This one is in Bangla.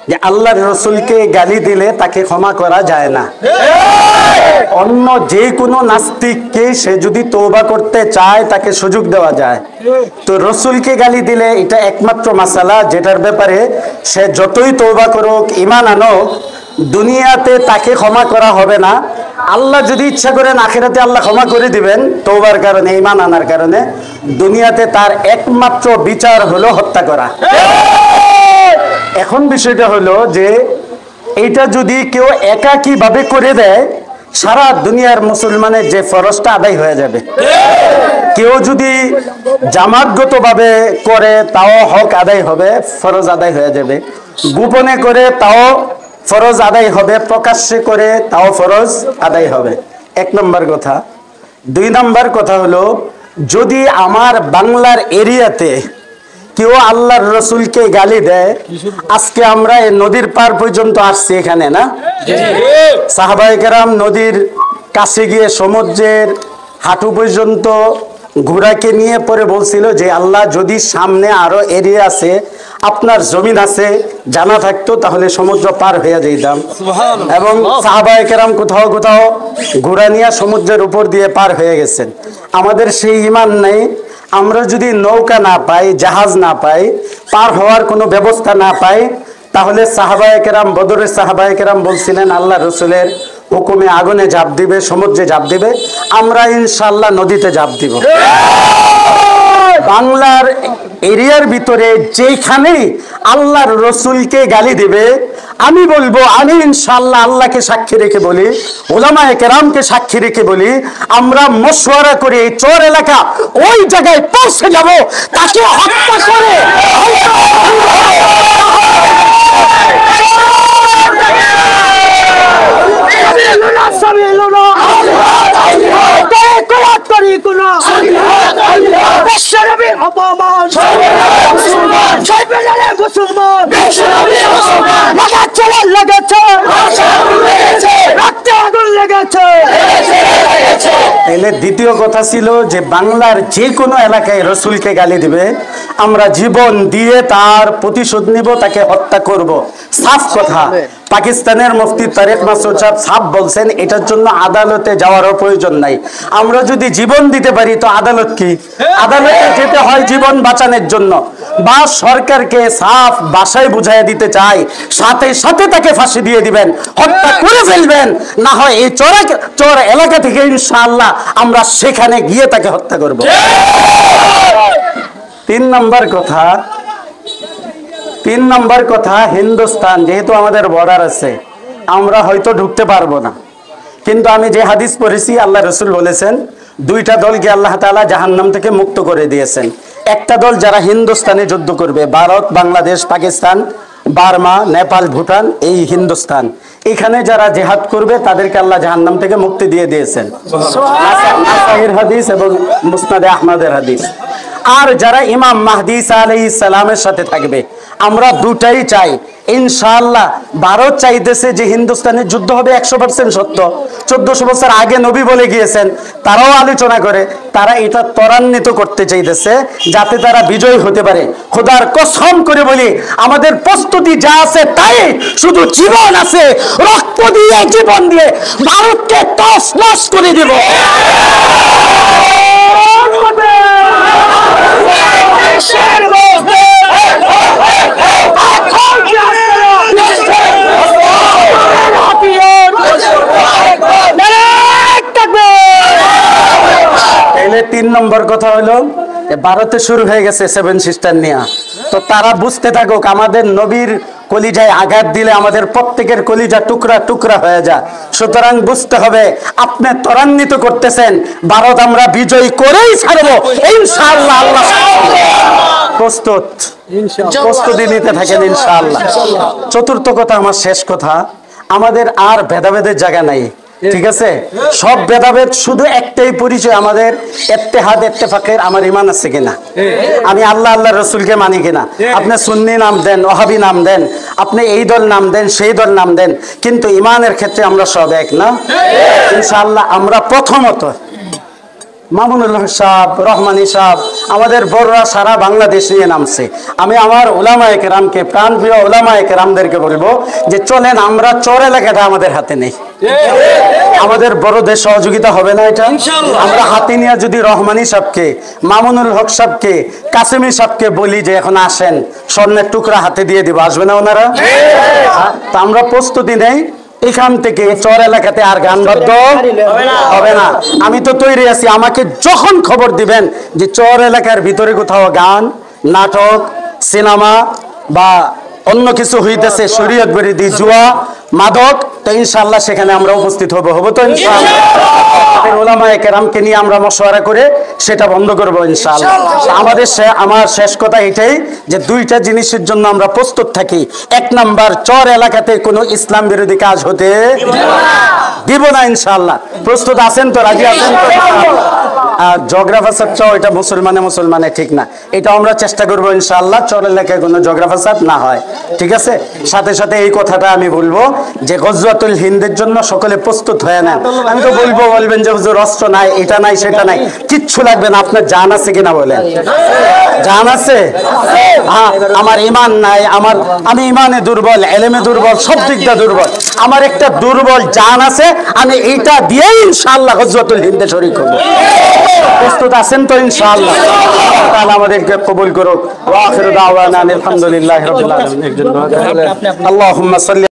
যে আল্লাহর রাসূলকে গালি দিলে তাকে ক্ষমা করা যায় না। অন্য যে কোনো নাস্তিককে সে যদি তওবা করতে চায় তাকে সুযোগ দেওয়া যায়, তো রাসূলকে গালি দিলে এটা একমাত্র মাসালা যেটার ব্যাপারে সে যতই তওবা করুক, ঈমান আনুক, দুনিয়াতে তাকে ক্ষমা করা হবে না। আল্লাহ যদি ইচ্ছা করেন আখিরাতে আল্লাহ ক্ষমা করে দিবেন তওবার কারণে, ঈমান আনার কারণে। দুনিয়াতে তার একমাত্র বিচার হলো হত্যা করা। এখন বিষয়টা হলো যে এটা যদি কেউ একাকী ভাবে করে দেয়, সারা দুনিয়ার মুসলমানের যে ফরজটা আদায় হয়ে যাবে। কেউ যদি জামাতগত ভাবে করে তাও হক আদায় হবে, ফরজ আদায় হয়ে যাবে। গোপনে করে তাও ফরজ আদায় হবে, প্রকাশ্যে করে তাও ফরজ আদায় হবে। এক নম্বর কথা। দুই নম্বর কথা হলো, যদি আমার বাংলার এরিয়াতে কেউ আল্লাহর রাসূলকে গালি দেয়, আজকে আমরা এই নদীর পার পর্যন্ত আসছি এখানে না, সাহাবায়ে কেরাম নদীর কাছে গিয়ে সমুদ্রের হাঁটু পর্যন্ত ঘোড়াকে নিয়ে পরে বলছিল যে আল্লাহ যদি সামনে আরো এরিয়া আছে, আপনার জমিন আছে, জানা থাকতো তাহলে সমুদ্র পার হয়ে যেতাম। এবং সাহাবায়ে কেরাম কোথাও কোথাও ঘোড়া নিয়ে সমুদ্রের উপর দিয়ে পার হয়ে গেছেন। আমাদের সেই ঈমান নেই। আমরা যদি নৌকা না পাই, জাহাজ না পাই, পার হওয়ার কোনো ব্যবস্থা না পাই, তাহলে সাহাবায়ে কেরাম, বদরের সাহাবায়ে কেরাম বলছিলেন আল্লাহ রাসূলের হুকুমে আগুনে ঝাঁপ দিবে, সমুদ্রে ঝাঁপ দিবে, আমরা ইনশাআল্লাহ নদীতে ঝাঁপ দিব। বাংলার এরিয়ার ভিতরে যেখানে আল্লাহর রাসূলকে গালি দিবে, আমি বলবো, আমি ইনশাআল্লাহ আল্লাহকে সাক্ষী রেখে বলি, উলামায়ে কেরামকে সাক্ষী রেখে বলি, আমরা মশওয়ারা করে এই চর এলাকা ওই জায়গায় পৌঁছে যাব, তাকে হত্যা করে দ্বিতীয় কথা ছিল যে বাংলার যে কোনো এলাকায় রাসূলকে গালি দিবে, আমরা জীবন দিয়ে তার প্রতিশোধ নিব, তাকে হত্যা করব। সাফ কথা। পাকিস্তানের মুফতি তারেক মাসুদ সাহেব সাফ বলছেন, এটার জন্য আদালতে যাওয়ারও প্রয়োজন নাই। আমরা যদি জীবন দিতে পারি তো আদালত কি? আদালতে যেতে হয় জীবন বাঁচানোর জন্য। বা সরকারকে সাফ ভাষায় বুঝাইয়া দিতে চাই, সাথে সাথে তাকে ফাঁসি দিয়ে দিবেন, হত্যা করে ফেলবেন, না হয় এই চর এলাকা থেকে ইনশাআল্লাহ আমরা সেখানে গিয়ে তাকে হত্যা করব। তিন নম্বর কথা, হিন্দুস্তান যেহেতু আমাদের বর্ডার আছে, আমরা হয়তো ঢুকতে পারবো না, কিন্তু আমি যে হাদিস পড়েছি আল্লাহ রাসূল বলেছেন দুইটা দলকে আল্লাহ তাআলা জাহান্নাম থেকে মুক্ত করে দিয়েছেন। একটা দল যারা হিন্দুস্তানে যুদ্ধ করবে, ভারত, বাংলাদেশ, পাকিস্তান, বার্মা, নেপাল, ভুটান, এই হিন্দুস্তান, এখানে যারা জিহাদ করবে তাদেরকে আল্লাহ জাহান্নাম থেকে মুক্তি দিয়ে দিয়েছেন। নাসাইর হাদিস এবং মুসনাদে আহমদের হাদিস। আর যারা ইমাম মাহদী ঈসা আলাইহিস সালামের সাথে থাকবে, আমরা দুটাই চাই। ইনশাআল্লাহ ভারত চাইতেছে যে হিন্দুস্তানের যুদ্ধ হবে, 100% সত্য। 1400 বছর আগে নবী বলে গিয়েছেন, তারাও আলোচনা করে, তারা এটা ত্বরান্বিত করতে চাইতেছে যাতে তারা বিজয়ী হতে পারে। খোদার কসম করে বলি, আমাদের প্রস্তুতি যা আছে তাই, শুধু জীবন আছে, রক্ত দিয়ে, জীবন দিয়ে ভারতকে তছনছ করে দেব। তিন নম্বর কথা হলো, ভারতে শুরু হয়ে গেছে 7 সিস্টার নিয়ে, তো তারা বুঝতে থাকুক আমাদের নবীর কলিজায় আঘাত দিলে আমাদের প্রত্যেকের কলিজা টুকরা টুকরা হয়ে যায়। সুতরাং বুঝতে হবে আপনি ত্বরান্বিত করতেছেন, ভারত আমরা বিজয়ী করেই ছাড়বো ইনশাআল্লাহ। আল্লাহ প্রস্তুতি নিতে থাকেন ইনশাআল্লাহ। চতুর্থ কথা, আমার শেষ কথা, আমাদের আর ভেদাভেদের জায়গা নাই, ঠিক আছে? সব ভেদাভেদ শুধু একটাই পরিচয়, আমাদের ইত্তেহাদ ইত্তেফাকের আমার ঈমান আছে কিনা, আমি আল্লাহ আল্লাহ রাসূলকে মানি কিনা। আপনি সুন্নি নাম দেন, ওয়াহাবি নাম দেন, আপনি এই দল নাম দেন, সেই দল নাম দেন, কিন্তু ঈমানের ক্ষেত্রে আমরা সব এক না। ইনশাআল্লাহ আমরা প্রথমত মামুনুল হক সাহেব, রহমানী সাহেব, আমাদের বড়রা সারা বাংলাদেশ নিয়ে নামছে। আমি আমার উলামায়ে কেরামকে, প্রাণপ্রিয় উলামায়ে কেরামদেরকে বলবো যে চলেন, আমরা চর এলাকাটা আমাদের হাতে নেই। আমাদের বড়দের সহযোগিতা হবে না এটা? আমরা হাতে নিয়ে যদি রহমানী সাহেবকে, মামুনুল হক সাহেবকে, কাসেমি সাহেবকে বলি যে এখন আসেন, স্বর্ণের টুকরা হাতে দিয়ে দিব, আসবে না ওনারা? তা আমরা প্রস্তুতি নেই এখান থেকে চর এলাকাতে আর গান বাদ্য হবে না। আমি তো তৈরি আছি, আমাকে যখন খবর দিবেন যে চর এলাকার ভিতরে কোথাও গান, নাটক, সিনেমা বা অন্য কিছু হইতেছে, শরীয়ত বিরোধী, জুয়া, মাদক, তো ইনশাআল্লাহ সেখানে আমরা উপস্থিত হব তো ইনশাআল্লাহ। উলামায়ে কেরামকে নিয়ে আমরা মশওয়ারা করে সেটা বন্ধ করব ইনশাআল্লাহ। আমার শেষ কথা এটাই যে দুইটা জিনিসের জন্য আমরা প্রস্তুত থাকি। এক নাম্বার, চর এলাকাতে কোনো ইসলাম বিরোধী কাজ হতে দিব না ইনশাআল্লাহ। প্রস্তুত আছেন তো? রাজি আছেন তো? ঝগড়া ফাসাদ চাও, এটা মুসলমানে ঠিক না। এটা আমরা চেষ্টা করবো ইনশাআল্লাহ চর এলাকায় কোনো ঝগড়া ফাসাদ না হয়, ঠিক আছে? সাথে সাথে এই কথাটা আমি বলবো যে গজওয়াতুল হিন্দের জন্য সকলে প্রস্তুত হয়ে নেন। আমি তো বলবেন যে হুজুর অস্ত্র নাই, এটা নাই, সেটা নাই, কিচ্ছু লাগবে না। আপনার জান আছে কিনা বলেন? জান আছে? হ্যাঁ, আমার ইমান নাই, আমি ইমানে দুর্বল, এলেমে দুর্বল, সব দিকটা দুর্বল। আমার একটা দুর্বল জান আছে, আমি এইটা দিয়েই ইনশাআল্লাহ গজওয়াতুল হিন্দে শরীক হব। প্রস্তুত আছেন তো ইনশাআল্লাহ? আল্লাহ তাআলা আমাদেরকে কবুল করুক। ওয়া আখিরু দাওয়ানা আলহামদুলিল্লাহি রাব্বিল আলামিন। আল্লাহুম্মা সাল্লি